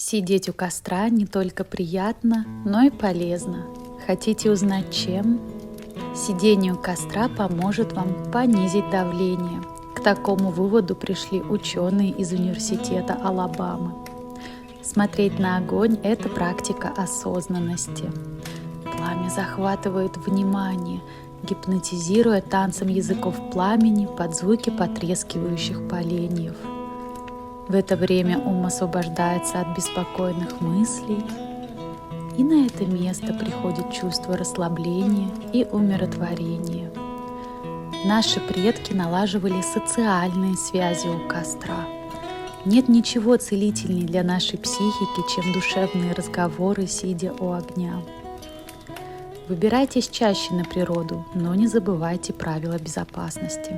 Сидеть у костра не только приятно, но и полезно. Хотите узнать чем? Сидение у костра поможет вам понизить давление. К такому выводу пришли ученые из Университета Алабамы. Смотреть на огонь – это практика осознанности. Пламя захватывает внимание, гипнотизируя танцем языков пламени под звуки потрескивающих поленьев. В это время ум освобождается от беспокойных мыслей, и на это место приходит чувство расслабления и умиротворения. Наши предки налаживали социальные связи у костра. Нет ничего целительнее для нашей психики, чем душевные разговоры, сидя у огня. Выбирайтесь чаще на природу, но не забывайте правила безопасности.